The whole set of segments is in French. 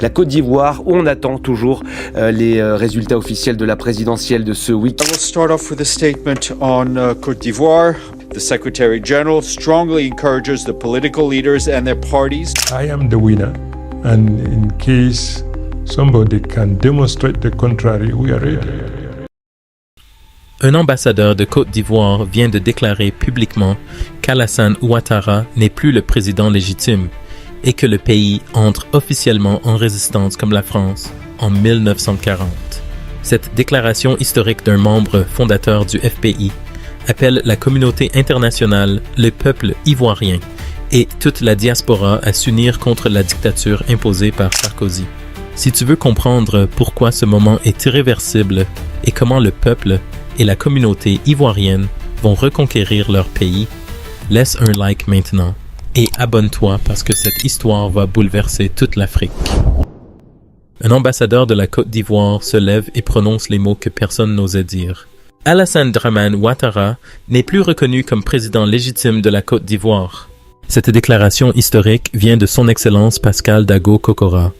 La Côte d'Ivoire, où on attend toujours les résultats officiels de la présidentielle de ce week-end. I will start off with a statement on Côte d'Ivoire. The Secretary General strongly encourages the political leaders and their parties. I am the winner, and in case somebody can demonstrate the contrary, we are ready. Un ambassadeur de Côte d'Ivoire vient de déclarer publiquement qu'Alassane Ouattara n'est plus le président légitime et que le pays entre officiellement en résistance comme la France en 1940. Cette déclaration historique d'un membre fondateur du FPI appelle la communauté internationale, le peuple ivoirien et toute la diaspora à s'unir contre la dictature imposée par Sarkozy. Si tu veux comprendre pourquoi ce moment est irréversible et comment le peuple et la communauté ivoirienne vont reconquérir leur pays, laisse un like maintenant et abonne-toi parce que cette histoire va bouleverser toute l'Afrique. Un ambassadeur de la Côte d'Ivoire se lève et prononce les mots que personne n'osait dire. Alassane Dramane Ouattara n'est plus reconnu comme président légitime de la Côte d'Ivoire. Cette déclaration historique vient de son Excellence Pascal Dago Kokora,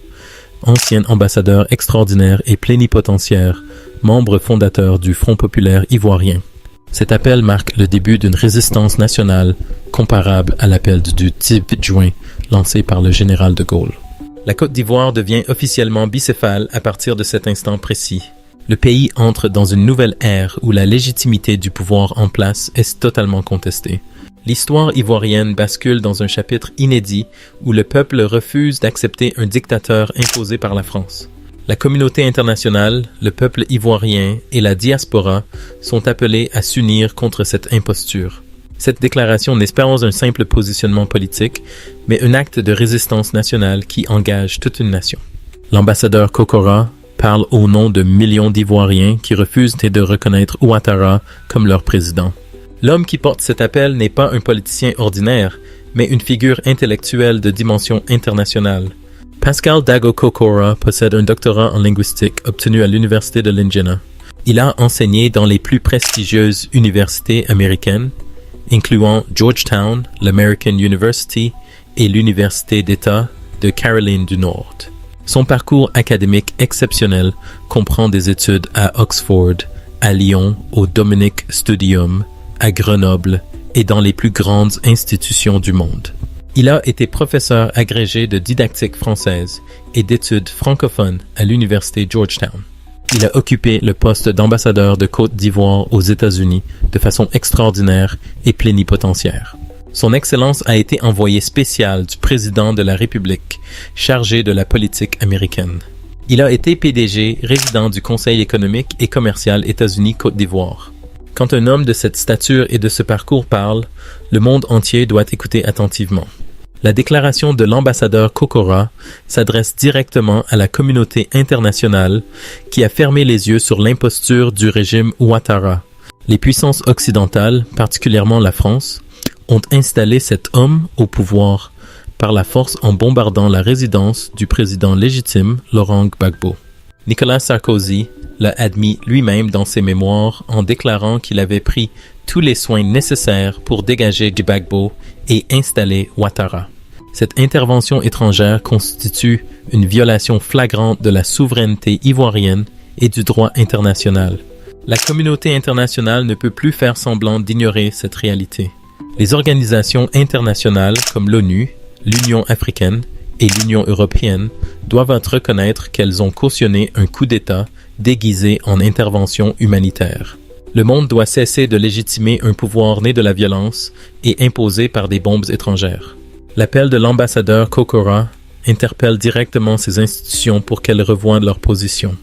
ancien ambassadeur extraordinaire et plénipotentiaire, membre fondateur du Front populaire ivoirien. Cet appel marque le début d'une résistance nationale comparable à l'appel du 18 juin lancé par le général de Gaulle. La Côte d'Ivoire devient officiellement bicéphale à partir de cet instant précis. Le pays entre dans une nouvelle ère où la légitimité du pouvoir en place est totalement contestée. L'histoire ivoirienne bascule dans un chapitre inédit où le peuple refuse d'accepter un dictateur imposé par la France. La communauté internationale, le peuple ivoirien et la diaspora sont appelés à s'unir contre cette imposture. Cette déclaration n'est pas un simple positionnement politique, mais un acte de résistance nationale qui engage toute une nation. L'ambassadeur Kokora parle au nom de millions d'Ivoiriens qui refusent de reconnaître Ouattara comme leur président. L'homme qui porte cet appel n'est pas un politicien ordinaire, mais une figure intellectuelle de dimension internationale. Pascal Dago Kokora possède un doctorat en linguistique obtenu à l'Université de l'Indiana. Il a enseigné dans les plus prestigieuses universités américaines, incluant Georgetown, l'American University et l'Université d'État de Caroline du Nord. Son parcours académique exceptionnel comprend des études à Oxford, à Lyon, au Dominic Studium, à Grenoble et dans les plus grandes institutions du monde. Il a été professeur agrégé de didactique française et d'études francophones à l'Université Georgetown. Il a occupé le poste d'ambassadeur de Côte d'Ivoire aux États-Unis de façon extraordinaire et plénipotentiaire. Son Excellence a été envoyé spécial du président de la République, chargé de la politique américaine. Il a été PDG résident du Conseil économique et commercial États-Unis-Côte d'Ivoire. Quand un homme de cette stature et de ce parcours parle, le monde entier doit écouter attentivement. La déclaration de l'ambassadeur Kokora s'adresse directement à la communauté internationale qui a fermé les yeux sur l'imposture du régime Ouattara. Les puissances occidentales, particulièrement la France, ont installé cet homme au pouvoir par la force en bombardant la résidence du président légitime Laurent Gbagbo. Nicolas Sarkozy l'a admis lui-même dans ses mémoires en déclarant qu'il avait pris tous les soins nécessaires pour dégager Gbagbo et installer Ouattara. Cette intervention étrangère constitue une violation flagrante de la souveraineté ivoirienne et du droit international. La communauté internationale ne peut plus faire semblant d'ignorer cette réalité. Les organisations internationales comme l'ONU, l'Union africaine et l'Union européenne doivent reconnaître qu'elles ont cautionné un coup d'État déguisé en intervention humanitaire. Le monde doit cesser de légitimer un pouvoir né de la violence et imposé par des bombes étrangères. L'appel de l'ambassadeur Kokora interpelle directement ces institutions pour qu'elles revoient leur position.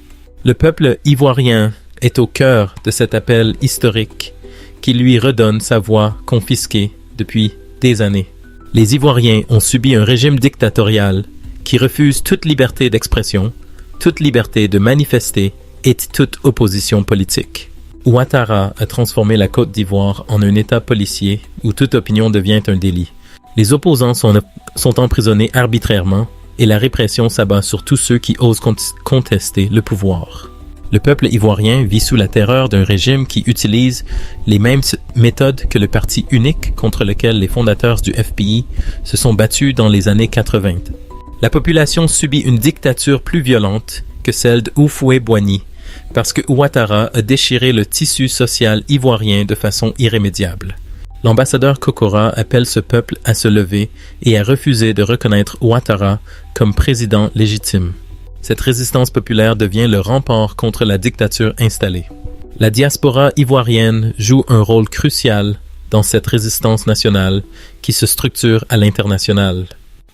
Le peuple ivoirien est au cœur de cet appel historique qui lui redonne sa voix confisquée depuis des années. Les Ivoiriens ont subi un régime dictatorial qui refuse toute liberté d'expression, toute liberté de manifester et toute opposition politique. Ouattara a transformé la Côte d'Ivoire en un État policier où toute opinion devient un délit. Les opposants sont emprisonnés arbitrairement et la répression s'abat sur tous ceux qui osent contester le pouvoir. Le peuple ivoirien vit sous la terreur d'un régime qui utilise les mêmes méthodes que le parti unique contre lequel les fondateurs du FPI se sont battus dans les années 80. La population subit une dictature plus violente que celle de Houphouët-Boigny, parce que Ouattara a déchiré le tissu social ivoirien de façon irrémédiable. L'ambassadeur Kokora appelle ce peuple à se lever et à refuser de reconnaître Ouattara comme président légitime. Cette résistance populaire devient le rempart contre la dictature installée. La diaspora ivoirienne joue un rôle crucial dans cette résistance nationale qui se structure à l'international.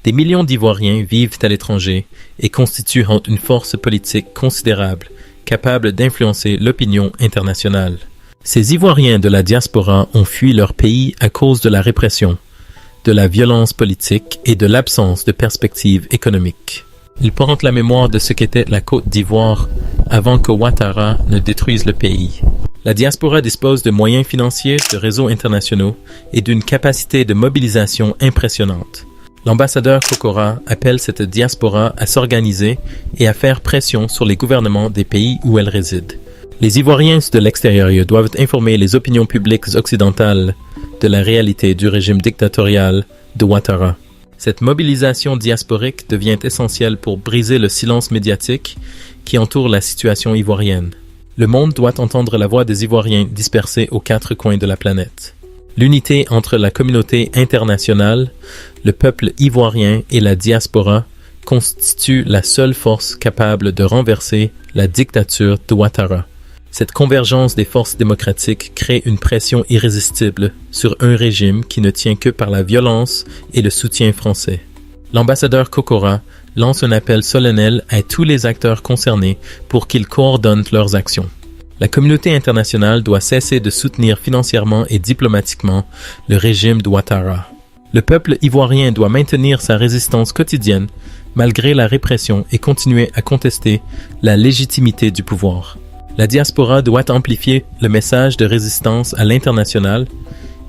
Des millions d'Ivoiriens vivent à l'étranger et constituent une force politique considérable, capable d'influencer l'opinion internationale. Ces Ivoiriens de la diaspora ont fui leur pays à cause de la répression, de la violence politique et de l'absence de perspectives économiques. Ils portent la mémoire de ce qu'était la Côte d'Ivoire avant que Ouattara ne détruise le pays. La diaspora dispose de moyens financiers, de réseaux internationaux et d'une capacité de mobilisation impressionnante. L'ambassadeur Kokora appelle cette diaspora à s'organiser et à faire pression sur les gouvernements des pays où elle réside. Les Ivoiriens de l'extérieur doivent informer les opinions publiques occidentales de la réalité du régime dictatorial de Ouattara. Cette mobilisation diasporique devient essentielle pour briser le silence médiatique qui entoure la situation ivoirienne. Le monde doit entendre la voix des Ivoiriens dispersés aux quatre coins de la planète. L'unité entre la communauté internationale, le peuple ivoirien et la diaspora constitue la seule force capable de renverser la dictature de Ouattara. Cette convergence des forces démocratiques crée une pression irrésistible sur un régime qui ne tient que par la violence et le soutien français. L'ambassadeur Kokora lance un appel solennel à tous les acteurs concernés pour qu'ils coordonnent leurs actions. La communauté internationale doit cesser de soutenir financièrement et diplomatiquement le régime d'Ouattara. Le peuple ivoirien doit maintenir sa résistance quotidienne malgré la répression et continuer à contester la légitimité du pouvoir. La diaspora doit amplifier le message de résistance à l'international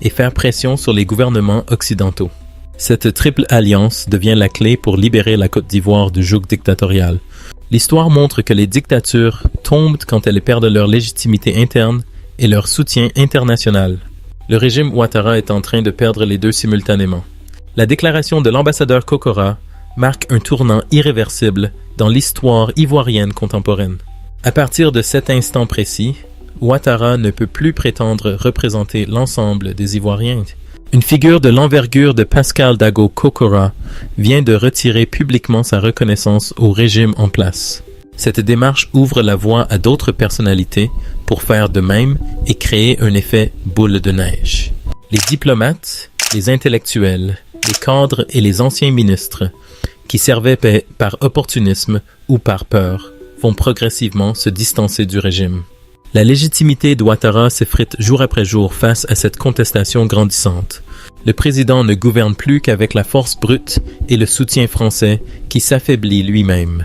et faire pression sur les gouvernements occidentaux. Cette triple alliance devient la clé pour libérer la Côte d'Ivoire du joug dictatorial. L'histoire montre que les dictatures tombent quand elles perdent leur légitimité interne et leur soutien international. Le régime Ouattara est en train de perdre les deux simultanément. La déclaration de l'ambassadeur Kokora marque un tournant irréversible dans l'histoire ivoirienne contemporaine. À partir de cet instant précis, Ouattara ne peut plus prétendre représenter l'ensemble des Ivoiriens. Une figure de l'envergure de Pascal Dago Kokora vient de retirer publiquement sa reconnaissance au régime en place. Cette démarche ouvre la voie à d'autres personnalités pour faire de même et créer un effet boule de neige. Les diplomates, les intellectuels, les cadres et les anciens ministres qui servaient par opportunisme ou par peur vont progressivement se distancer du régime. La légitimité d'Ouattara s'effrite jour après jour face à cette contestation grandissante. Le président ne gouverne plus qu'avec la force brute et le soutien français qui s'affaiblit lui-même.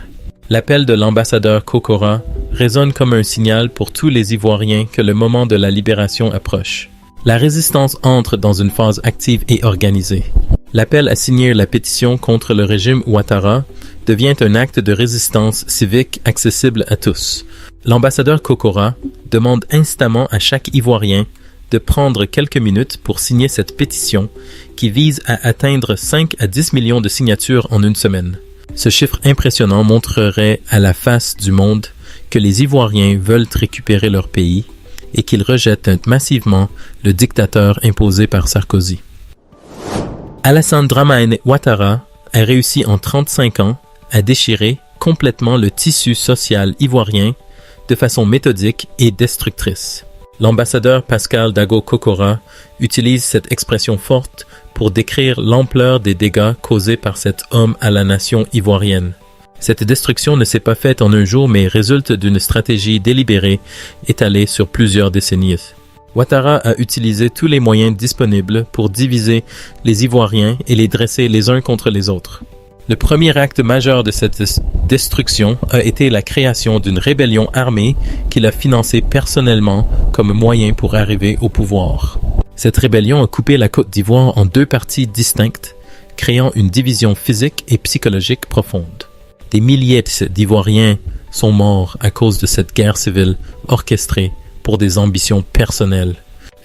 L'appel de l'ambassadeur Kokora résonne comme un signal pour tous les Ivoiriens que le moment de la libération approche. La résistance entre dans une phase active et organisée. L'appel à signer la pétition contre le régime Ouattara devient un acte de résistance civique accessible à tous. L'ambassadeur Kokora demande instamment à chaque Ivoirien de prendre quelques minutes pour signer cette pétition qui vise à atteindre 5 à 10 millions de signatures en une semaine. Ce chiffre impressionnant montrerait à la face du monde que les Ivoiriens veulent récupérer leur pays et qu'ils rejettent massivement le dictateur imposé par Sarkozy. Alassane Dramane Ouattara a réussi en 35 ans à déchirer complètement le tissu social ivoirien de façon méthodique et destructrice. L'ambassadeur Pascal Dago Kokora utilise cette expression forte pour décrire l'ampleur des dégâts causés par cet homme à la nation ivoirienne. Cette destruction ne s'est pas faite en un jour mais résulte d'une stratégie délibérée étalée sur plusieurs décennies. Ouattara a utilisé tous les moyens disponibles pour diviser les Ivoiriens et les dresser les uns contre les autres. Le premier acte majeur de cette destruction a été la création d'une rébellion armée qu'il a financée personnellement comme moyen pour arriver au pouvoir. Cette rébellion a coupé la Côte d'Ivoire en deux parties distinctes, créant une division physique et psychologique profonde. Des milliers d'Ivoiriens sont morts à cause de cette guerre civile orchestrée pour des ambitions personnelles.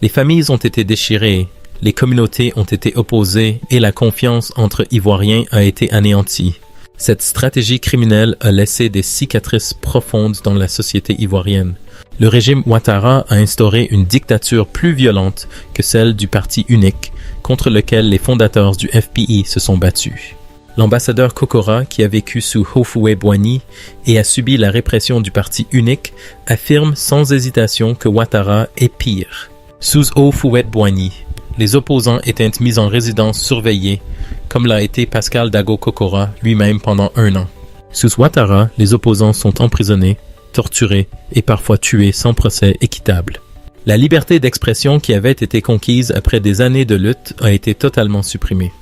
Les familles ont été déchirées, les communautés ont été opposées et la confiance entre Ivoiriens a été anéantie. Cette stratégie criminelle a laissé des cicatrices profondes dans la société ivoirienne. Le régime Ouattara a instauré une dictature plus violente que celle du parti unique, contre lequel les fondateurs du FPI se sont battus. L'ambassadeur Kokora, qui a vécu sous Houphouët-Boigny et a subi la répression du parti unique, affirme sans hésitation que Ouattara est pire. Sous Houphouët-Boigny, les opposants étaient mis en résidence surveillée, comme l'a été Pascal Dago Kokora lui-même pendant 1 an. Sous Ouattara, les opposants sont emprisonnés, torturés et parfois tués sans procès équitable. La liberté d'expression qui avait été conquise après des années de lutte a été totalement supprimée.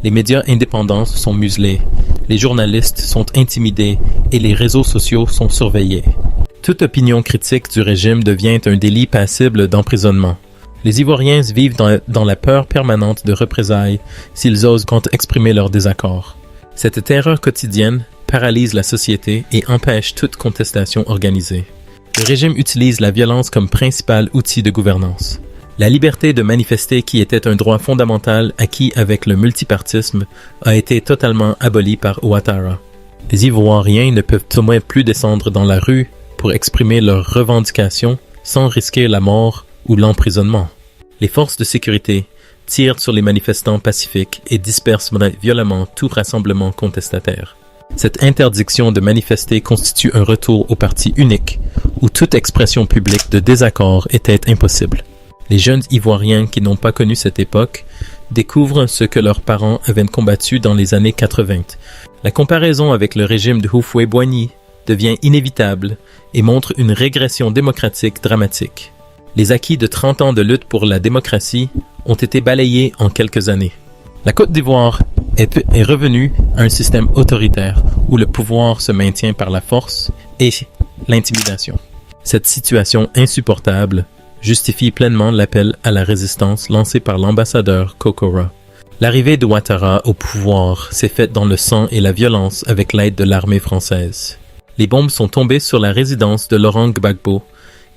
Les médias indépendants sont muselés, les journalistes sont intimidés et les réseaux sociaux sont surveillés. Toute opinion critique du régime devient un délit passible d'emprisonnement. Les Ivoiriens vivent dans la peur permanente de représailles s'ils osent exprimer leur désaccord. Cette terreur quotidienne paralyse la société et empêche toute contestation organisée. Le régime utilise la violence comme principal outil de gouvernance. La liberté de manifester, qui était un droit fondamental acquis avec le multipartisme, a été totalement abolie par Ouattara. Les Ivoiriens ne peuvent au moins plus descendre dans la rue pour exprimer leurs revendications sans risquer la mort ou l'emprisonnement. Les forces de sécurité tirent sur les manifestants pacifiques et dispersent violemment tout rassemblement contestataire. Cette interdiction de manifester constitue un retour au parti unique, où toute expression publique de désaccord était impossible. Les jeunes Ivoiriens qui n'ont pas connu cette époque découvrent ce que leurs parents avaient combattu dans les années 80. La comparaison avec le régime de Houphouët-Boigny devient inévitable et montre une régression démocratique dramatique. Les acquis de 30 ans de lutte pour la démocratie ont été balayés en quelques années. La Côte d'Ivoire est revenue à un système autoritaire où le pouvoir se maintient par la force et l'intimidation. Cette situation insupportable justifie pleinement l'appel à la résistance lancé par l'ambassadeur Kokora. L'arrivée de Ouattara au pouvoir s'est faite dans le sang et la violence avec l'aide de l'armée française. Les bombes sont tombées sur la résidence de Laurent Gbagbo,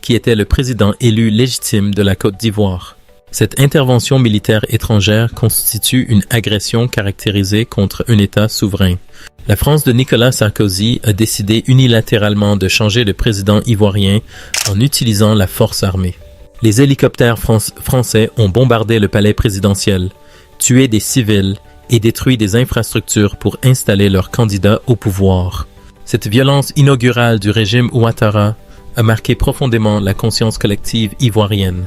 qui était le président élu légitime de la Côte d'Ivoire. Cette intervention militaire étrangère constitue une agression caractérisée contre un État souverain. La France de Nicolas Sarkozy a décidé unilatéralement de changer de président ivoirien en utilisant la force armée. Les hélicoptères français ont bombardé le palais présidentiel, tué des civils et détruit des infrastructures pour installer leur candidat au pouvoir. Cette violence inaugurale du régime Ouattara a marqué profondément la conscience collective ivoirienne.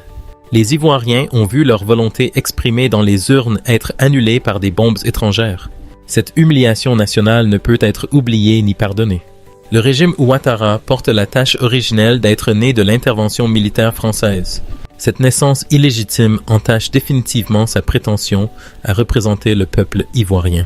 Les Ivoiriens ont vu leur volonté exprimée dans les urnes être annulée par des bombes étrangères. Cette humiliation nationale ne peut être oubliée ni pardonnée. Le régime Ouattara porte la tâche originelle d'être né de l'intervention militaire française. Cette naissance illégitime entache définitivement sa prétention à représenter le peuple ivoirien.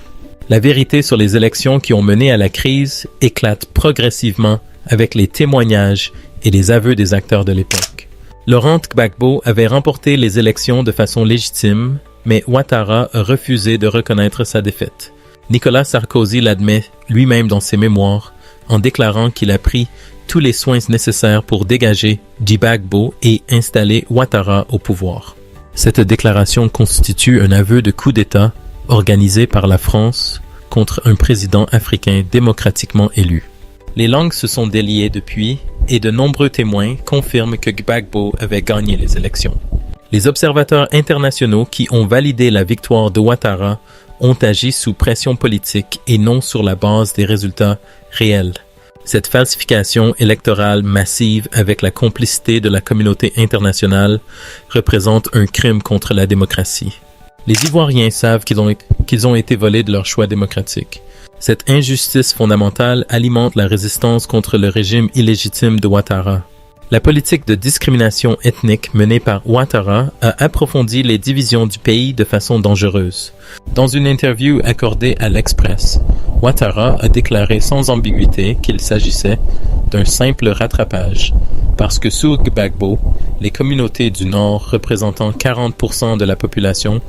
La vérité sur les élections qui ont mené à la crise éclate progressivement avec les témoignages et les aveux des acteurs de l'époque. Laurent Gbagbo avait remporté les élections de façon légitime, mais Ouattara a refusé de reconnaître sa défaite. Nicolas Sarkozy l'admet lui-même dans ses mémoires, en déclarant qu'il a pris tous les soins nécessaires pour dégager Gbagbo et installer Ouattara au pouvoir. Cette déclaration constitue un aveu de coup d'État organisé par la France contre un président africain démocratiquement élu. Les langues se sont déliées depuis et de nombreux témoins confirment que Gbagbo avait gagné les élections. Les observateurs internationaux qui ont validé la victoire de Ouattara ont agi sous pression politique et non sur la base des résultats réels. Cette falsification électorale massive avec la complicité de la communauté internationale représente un crime contre la démocratie. Les Ivoiriens savent qu'ils ont été volés de leur choix démocratique. Cette injustice fondamentale alimente la résistance contre le régime illégitime de Ouattara. La politique de discrimination ethnique menée par Ouattara a approfondi les divisions du pays de façon dangereuse. Dans une interview accordée à l'Express, Ouattara a déclaré sans ambiguïté qu'il s'agissait d'un simple rattrapage, parce que sous Gbagbo, les communautés du Nord représentant 40% de la population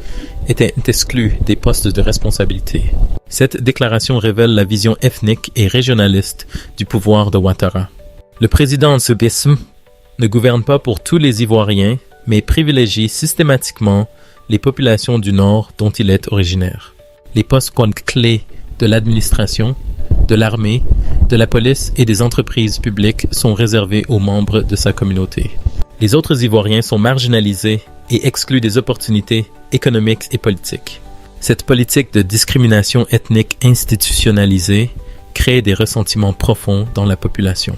étaient exclues des postes de responsabilité. Cette déclaration révèle la vision ethnique et régionaliste du pouvoir de Ouattara. Le président Zubisme ne gouverne pas pour tous les Ivoiriens, mais privilégie systématiquement les populations du Nord dont il est originaire. Les postes clés de l'administration de l'armée, de la police et des entreprises publiques sont réservés aux membres de sa communauté. Les autres Ivoiriens sont marginalisés et exclus des opportunités économiques et politiques. Cette politique de discrimination ethnique institutionnalisée crée des ressentiments profonds dans la population.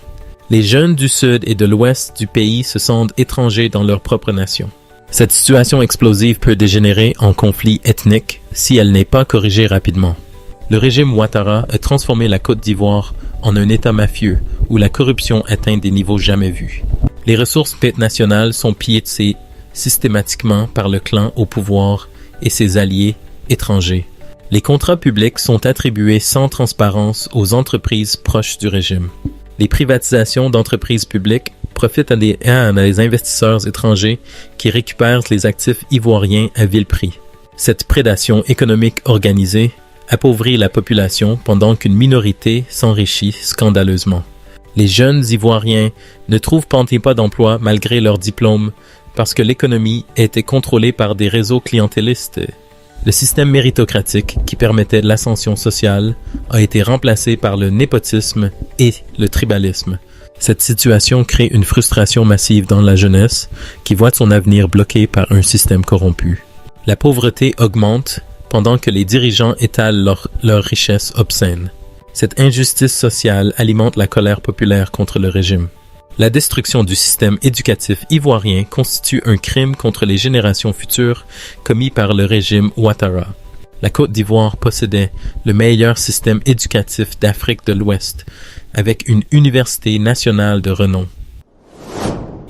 Les jeunes du sud et de l'ouest du pays se sentent étrangers dans leur propre nation. Cette situation explosive peut dégénérer en conflit ethnique si elle n'est pas corrigée rapidement. Le régime Ouattara a transformé la Côte d'Ivoire en un État mafieux où la corruption atteint des niveaux jamais vus. Les ressources nationales sont pillées systématiquement par le clan au pouvoir et ses alliés étrangers. Les contrats publics sont attribués sans transparence aux entreprises proches du régime. Les privatisations d'entreprises publiques profitent à des investisseurs étrangers qui récupèrent les actifs ivoiriens à vil prix. Cette prédation économique organisée appauvrit la population pendant qu'une minorité s'enrichit scandaleusement. Les jeunes Ivoiriens ne trouvent pas d'emploi malgré leur diplôme parce que l'économie était contrôlée par des réseaux clientélistes. Le système méritocratique qui permettait l'ascension sociale a été remplacé par le népotisme et le tribalisme. Cette situation crée une frustration massive dans la jeunesse qui voit son avenir bloqué par un système corrompu. La pauvreté augmente pendant que les dirigeants étalent leur richesse obscène. Cette injustice sociale alimente la colère populaire contre le régime. La destruction du système éducatif ivoirien constitue un crime contre les générations futures commis par le régime Ouattara. La Côte d'Ivoire possédait le meilleur système éducatif d'Afrique de l'Ouest, avec une université nationale de renom.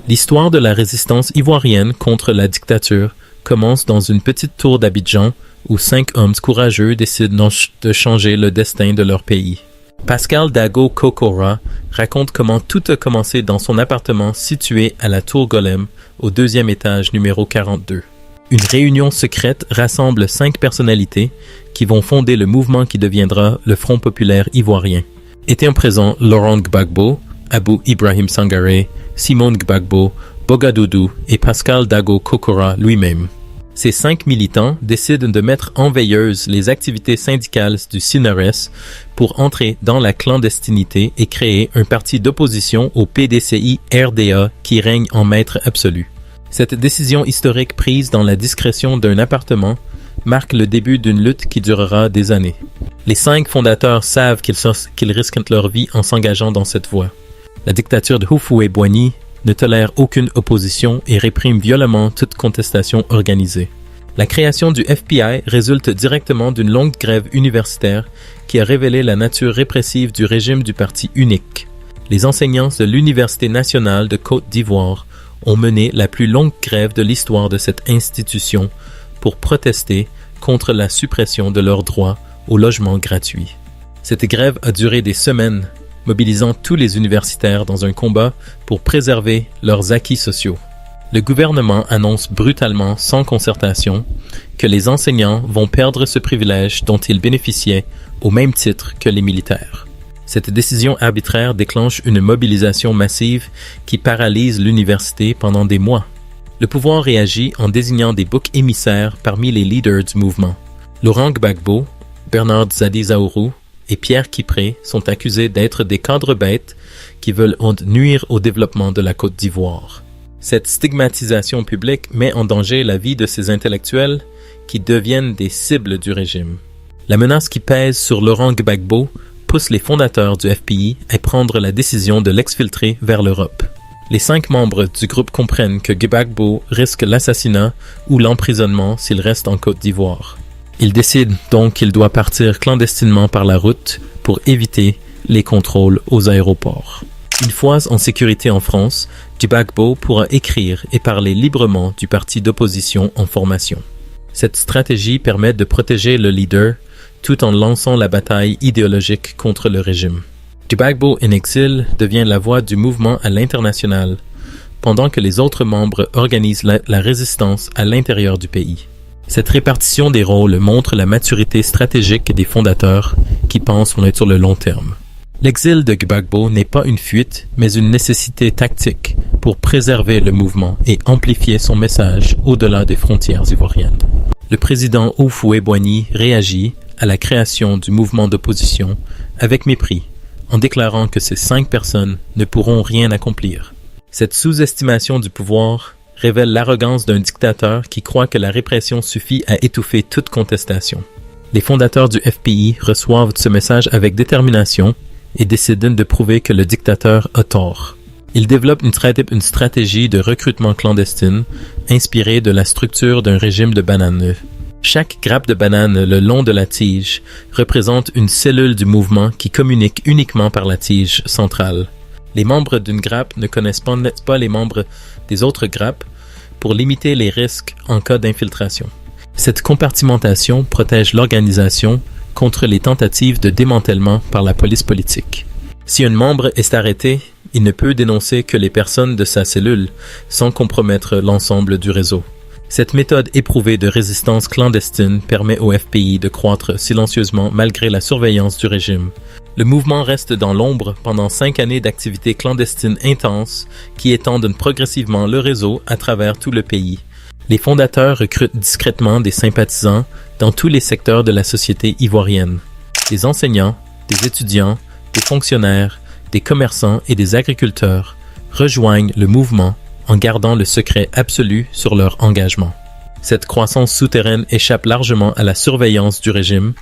L'histoire de la résistance ivoirienne contre la dictature commence dans une petite tour d'Abidjan où 5 hommes courageux décident de changer le destin de leur pays. Pascal Dago Kokora raconte comment tout a commencé dans son appartement situé à la Tour Golem, au 2e étage numéro 42. Une réunion secrète rassemble 5 personnalités qui vont fonder le mouvement qui deviendra le Front populaire ivoirien. Étaient présents Laurent Gbagbo, Abou Ibrahim Sangaré, Simone Gbagbo, Bogadoudou et Pascal Dago Kokora lui-même. Ces 5 militants décident de mettre en veilleuse les activités syndicales du CNRS pour entrer dans la clandestinité et créer un parti d'opposition au PDCI-RDA qui règne en maître absolu. Cette décision historique prise dans la discrétion d'un appartement marque le début d'une lutte qui durera des années. Les 5 fondateurs savent qu'ils risquent leur vie en s'engageant dans cette voie. La dictature de Houphouët-Boigny ne tolère aucune opposition et réprime violemment toute contestation organisée. La création du FBI résulte directement d'une longue grève universitaire qui a révélé la nature répressive du régime du parti unique. Les enseignants de l'Université nationale de Côte d'Ivoire ont mené la plus longue grève de l'histoire de cette institution pour protester contre la suppression de leur droit au logement gratuit. Cette grève a duré des semaines, mobilisant tous les universitaires dans un combat pour préserver leurs acquis sociaux. Le gouvernement annonce brutalement, sans concertation, que les enseignants vont perdre ce privilège dont ils bénéficiaient au même titre que les militaires. Cette décision arbitraire déclenche une mobilisation massive qui paralyse l'université pendant des mois. Le pouvoir réagit en désignant des boucs émissaires parmi les leaders du mouvement. Laurent Gbagbo, Bernard Zadi-Zaourou et Pierre Kipré sont accusés d'être des cadres bêtes qui veulent nuire au développement de la Côte d'Ivoire. Cette stigmatisation publique met en danger la vie de ces intellectuels qui deviennent des cibles du régime. La menace qui pèse sur Laurent Gbagbo pousse les fondateurs du FPI à prendre la décision de l'exfiltrer vers l'Europe. Les 5 membres du groupe comprennent que Gbagbo risque l'assassinat ou l'emprisonnement s'il reste en Côte d'Ivoire. Ils décident donc qu'il doit partir clandestinement par la route pour éviter les contrôles aux aéroports. Une fois en sécurité en France, Gbagbo pourra écrire et parler librement du parti d'opposition en formation. Cette stratégie permet de protéger le leader tout en lançant la bataille idéologique contre le régime. Gbagbo en exil devient la voix du mouvement à l'international, pendant que les autres membres organisent la résistance à l'intérieur du pays. Cette répartition des rôles montre la maturité stratégique des fondateurs qui pensent sur le long terme. L'exil de Gbagbo n'est pas une fuite, mais une nécessité tactique pour préserver le mouvement et amplifier son message au-delà des frontières ivoiriennes. Le président Houphouët-Boigny réagit à la création du mouvement d'opposition avec mépris, en déclarant que ces 5 personnes ne pourront rien accomplir. Cette sous-estimation du pouvoir révèle l'arrogance d'un dictateur qui croit que la répression suffit à étouffer toute contestation. Les fondateurs du FPI reçoivent ce message avec détermination et décident de prouver que le dictateur a tort. Ils développent une stratégie de recrutement clandestine inspirée de la structure d'un régime de bananes. Chaque grappe de banane le long de la tige représente une cellule du mouvement qui communique uniquement par la tige centrale. Les membres d'une grappe ne connaissent pas les membres des autres grappes pour limiter les risques en cas d'infiltration. Cette compartimentation protège l'organisation contre les tentatives de démantèlement par la police politique. Si un membre est arrêté, il ne peut dénoncer que les personnes de sa cellule sans compromettre l'ensemble du réseau. Cette méthode éprouvée de résistance clandestine permet au FPI de croître silencieusement malgré la surveillance du régime. Le mouvement reste dans l'ombre pendant 5 années d'activités clandestines intenses qui étendent progressivement le réseau à travers tout le pays. Les fondateurs recrutent discrètement des sympathisants dans tous les secteurs de la société ivoirienne. Des enseignants, des étudiants, des fonctionnaires, des commerçants et des agriculteurs rejoignent le mouvement en gardant le secret absolu sur leur engagement. Cette croissance souterraine échappe largement à la surveillance du régime,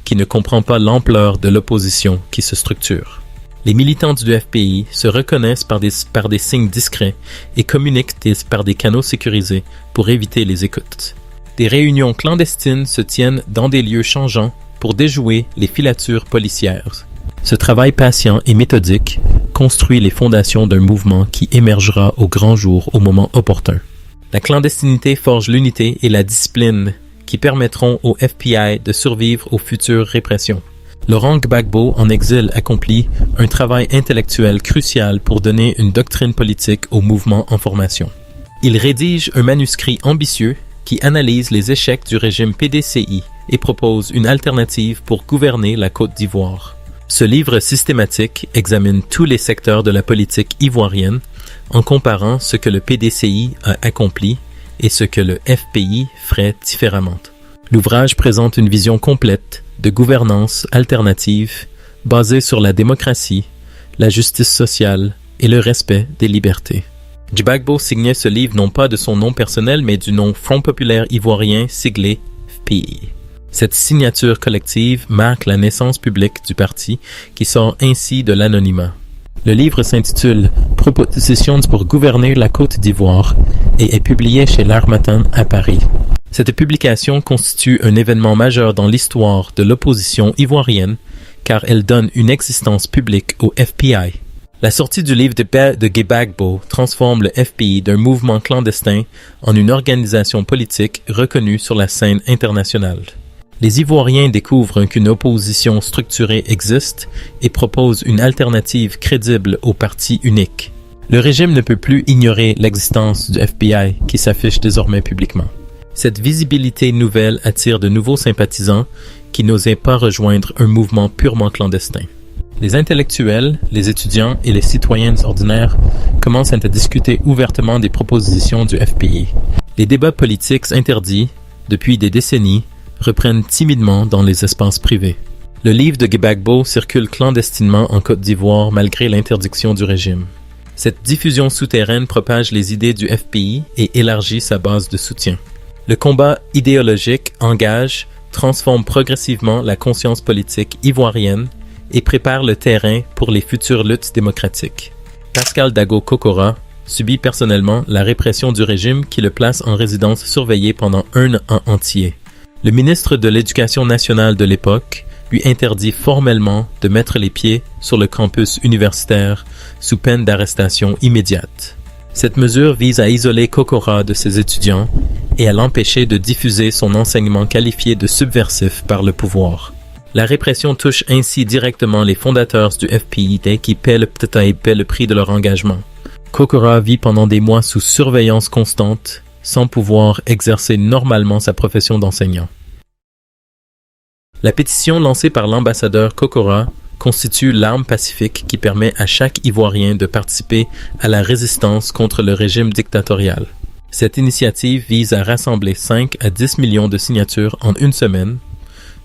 qui ne comprend pas l'ampleur de l'opposition qui se structure. Les militants du FPI se reconnaissent par des signes discrets et communiquent par des canaux sécurisés pour éviter les écoutes. Des réunions clandestines se tiennent dans des lieux changeants pour déjouer les filatures policières. Ce travail patient et méthodique construit les fondations d'un mouvement qui émergera au grand jour au moment opportun. La clandestinité forge l'unité et la discipline qui permettront au FPI de survivre aux futures répressions. Laurent Gbagbo, en exil, accomplit un travail intellectuel crucial pour donner une doctrine politique au mouvement en formation. Il rédige un manuscrit ambitieux qui analyse les échecs du régime PDCI et propose une alternative pour gouverner la Côte d'Ivoire. Ce livre systématique examine tous les secteurs de la politique ivoirienne en comparant ce que le PDCI a accompli et ce que le FPI ferait différemment. L'ouvrage présente une vision complète de gouvernance alternative basée sur la démocratie, la justice sociale et le respect des libertés. Gbagbo signait ce livre non pas de son nom personnel mais du nom Front populaire ivoirien siglé FPI. Cette signature collective marque la naissance publique du parti qui sort ainsi de l'anonymat. Le livre s'intitule « Propositions pour gouverner la Côte d'Ivoire » et est publié chez l'Harmattan à Paris. Cette publication constitue un événement majeur dans l'histoire de l'opposition ivoirienne car elle donne une existence publique au FPI. La sortie du livre de Gbagbo transforme le FPI d'un mouvement clandestin en une organisation politique reconnue sur la scène internationale. Les Ivoiriens découvrent qu'une opposition structurée existe et proposent une alternative crédible au parti unique. Le régime ne peut plus ignorer l'existence du FBI qui s'affiche désormais publiquement. Cette visibilité nouvelle attire de nouveaux sympathisants qui n'osaient pas rejoindre un mouvement purement clandestin. Les intellectuels, les étudiants et les citoyens ordinaires commencent à discuter ouvertement des propositions du FPI. Les débats politiques interdits, depuis des décennies, reprennent timidement dans les espaces privés. Le livre de Gbagbo circule clandestinement en Côte d'Ivoire malgré l'interdiction du régime. Cette diffusion souterraine propage les idées du FPI et élargit sa base de soutien. Le combat idéologique engage, transforme progressivement la conscience politique ivoirienne et prépare le terrain pour les futures luttes démocratiques. Pascal Dago Kokora subit personnellement la répression du régime qui le place en résidence surveillée pendant 1 an entier. Le ministre de l'Éducation nationale de l'époque lui interdit formellement de mettre les pieds sur le campus universitaire sous peine d'arrestation immédiate. Cette mesure vise à isoler Kokora de ses étudiants et à l'empêcher de diffuser son enseignement qualifié de subversif par le pouvoir. La répression touche ainsi directement les fondateurs du FPI qui paient le prix de leur engagement. Kokora vit pendant des mois sous surveillance constante, sans pouvoir exercer normalement sa profession d'enseignant. La pétition lancée par l'ambassadeur Kokora constitue l'arme pacifique qui permet à chaque Ivoirien de participer à la résistance contre le régime dictatorial. Cette initiative vise à rassembler 5 à 10 millions de signatures en une semaine,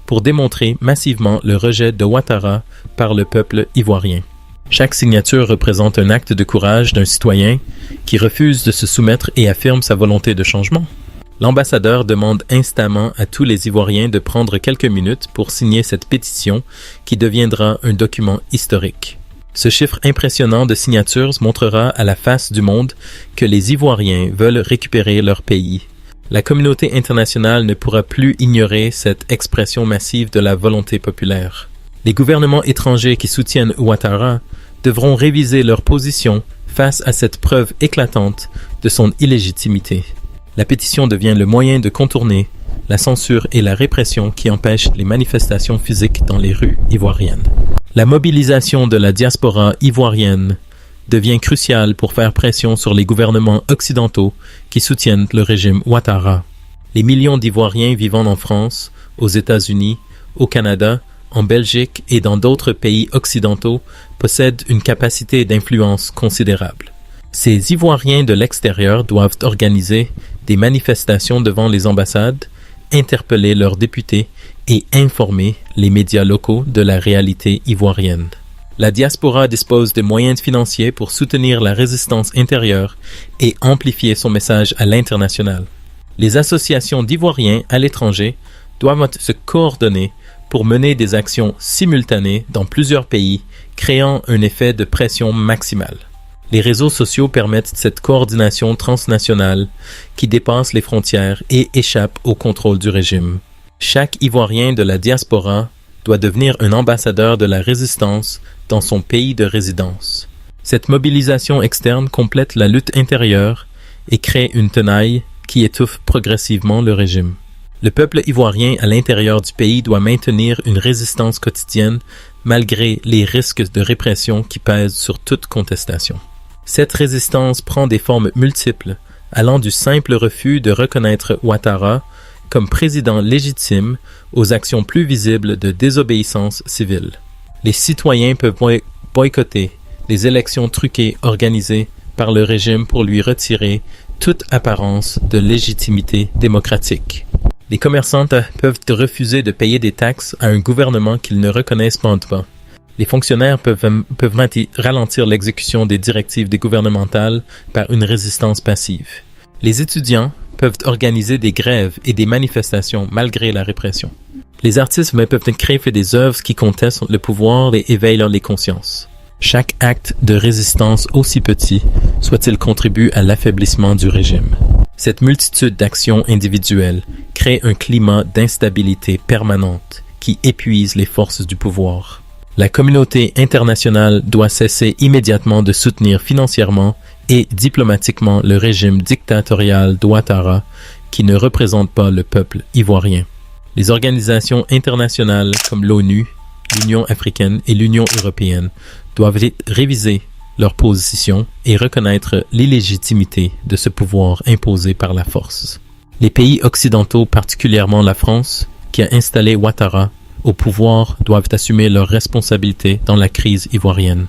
pour démontrer massivement le rejet de Ouattara par le peuple ivoirien. Chaque signature représente un acte de courage d'un citoyen qui refuse de se soumettre et affirme sa volonté de changement. L'ambassadeur demande instamment à tous les Ivoiriens de prendre quelques minutes pour signer cette pétition qui deviendra un document historique. Ce chiffre impressionnant de signatures montrera à la face du monde que les Ivoiriens veulent récupérer leur pays. La communauté internationale ne pourra plus ignorer cette expression massive de la volonté populaire. Les gouvernements étrangers qui soutiennent Ouattara devront réviser leur position face à cette preuve éclatante de son illégitimité. La pétition devient le moyen de contourner la censure et la répression qui empêchent les manifestations physiques dans les rues ivoiriennes. La mobilisation de la diaspora ivoirienne devient cruciale pour faire pression sur les gouvernements occidentaux qui soutiennent le régime Ouattara. Les millions d'Ivoiriens vivant en France, aux États-Unis, au Canada, en Belgique et dans d'autres pays occidentaux possèdent une capacité d'influence considérable. Ces Ivoiriens de l'extérieur doivent organiser des manifestations devant les ambassades, interpeller leurs députés et informer les médias locaux de la réalité ivoirienne. La diaspora dispose de moyens financiers pour soutenir la résistance intérieure et amplifier son message à l'international. Les associations d'Ivoiriens à l'étranger doivent se coordonner pour mener des actions simultanées dans plusieurs pays, créant un effet de pression maximale. Les réseaux sociaux permettent cette coordination transnationale qui dépasse les frontières et échappe au contrôle du régime. Chaque Ivoirien de la diaspora doit devenir un ambassadeur de la résistance dans son pays de résidence. Cette mobilisation externe complète la lutte intérieure et crée une tenaille qui étouffe progressivement le régime. Le peuple ivoirien à l'intérieur du pays doit maintenir une résistance quotidienne malgré les risques de répression qui pèsent sur toute contestation. Cette résistance prend des formes multiples, allant du simple refus de reconnaître Ouattara comme président légitime aux actions plus visibles de désobéissance civile. Les citoyens peuvent boycotter les élections truquées organisées par le régime pour lui retirer toute apparence de légitimité démocratique. Les commerçants peuvent refuser de payer des taxes à un gouvernement qu'ils ne reconnaissent pas. Les fonctionnaires peuvent ralentir l'exécution des directives gouvernementales par une résistance passive. Les étudiants peuvent organiser des grèves et des manifestations malgré la répression. Les artistes peuvent créer des œuvres qui contestent le pouvoir et éveillent les consciences. Chaque acte de résistance, aussi petit soit-il, contribue à l'affaiblissement du régime. Cette multitude d'actions individuelles crée un climat d'instabilité permanente qui épuise les forces du pouvoir. La communauté internationale doit cesser immédiatement de soutenir financièrement et diplomatiquement le régime dictatorial d'Ouattara qui ne représente pas le peuple ivoirien. Les organisations internationales comme l'ONU, l'Union africaine et l'Union européenne doivent réviser leur position et reconnaître l'illégitimité de ce pouvoir imposé par la force. Les pays occidentaux, particulièrement la France, qui a installé Ouattara au pouvoir, doivent assumer leurs responsabilités dans la crise ivoirienne.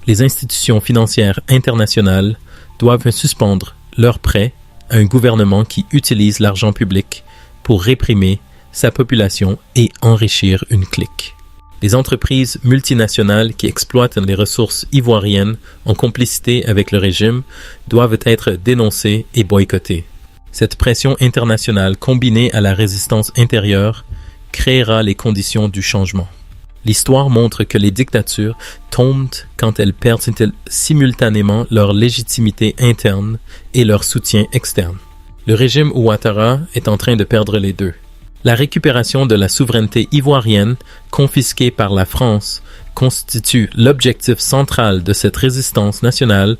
Les institutions financières internationales doivent suspendre leurs prêts à un gouvernement qui utilise l'argent public pour réprimer sa population et enrichir une clique. Les entreprises multinationales qui exploitent les ressources ivoiriennes en complicité avec le régime doivent être dénoncées et boycottées. Cette pression internationale combinée à la résistance intérieure créera les conditions du changement. L'histoire montre que les dictatures tombent quand elles perdent simultanément leur légitimité interne et leur soutien externe. Le régime Ouattara est en train de perdre les deux. La récupération de la souveraineté ivoirienne, confisquée par la France, constitue l'objectif central de cette résistance nationale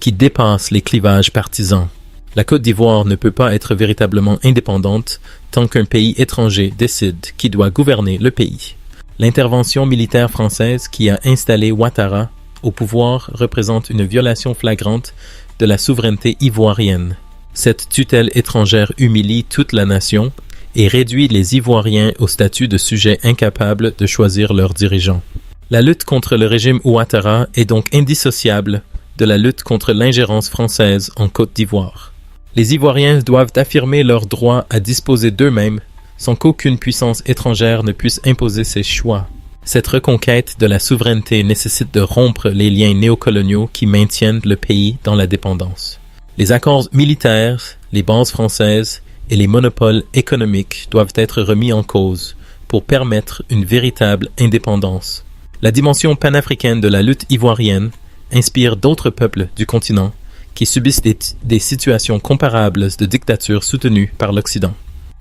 qui dépasse les clivages partisans. La Côte d'Ivoire ne peut pas être véritablement indépendante tant qu'un pays étranger décide qui doit gouverner le pays. L'intervention militaire française qui a installé Ouattara au pouvoir représente une violation flagrante de la souveraineté ivoirienne. Cette tutelle étrangère humilie toute la nation et réduit les Ivoiriens au statut de sujets incapables de choisir leurs dirigeants. La lutte contre le régime Ouattara est donc indissociable de la lutte contre l'ingérence française en Côte d'Ivoire. Les Ivoiriens doivent affirmer leur droit à disposer d'eux-mêmes sans qu'aucune puissance étrangère ne puisse imposer ses choix. Cette reconquête de la souveraineté nécessite de rompre les liens néocoloniaux qui maintiennent le pays dans la dépendance. Les accords militaires, les bases françaises et les monopoles économiques doivent être remis en cause pour permettre une véritable indépendance. La dimension panafricaine de la lutte ivoirienne inspire d'autres peuples du continent qui subissent des situations comparables de dictature soutenues par l'Occident.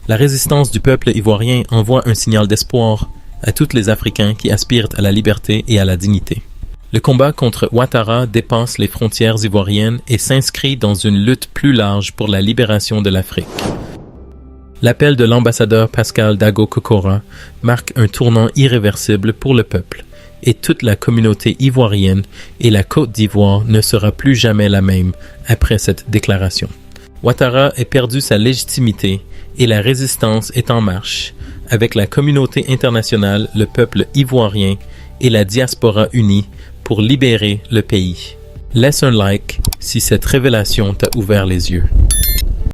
La résistance du peuple ivoirien envoie un signal d'espoir à tous les Africains qui aspirent à la liberté et à la dignité. Le combat contre Ouattara dépasse les frontières ivoiriennes et s'inscrit dans une lutte plus large pour la libération de l'Afrique. L'appel de l'ambassadeur Pascal Dago Kokora marque un tournant irréversible pour le peuple, et toute la communauté ivoirienne et la Côte d'Ivoire ne sera plus jamais la même après cette déclaration. Ouattara a perdu sa légitimité et la résistance est en marche, avec la communauté internationale, le peuple ivoirien et la diaspora unie pour libérer le pays. Laisse un like si cette révélation t'a ouvert les yeux.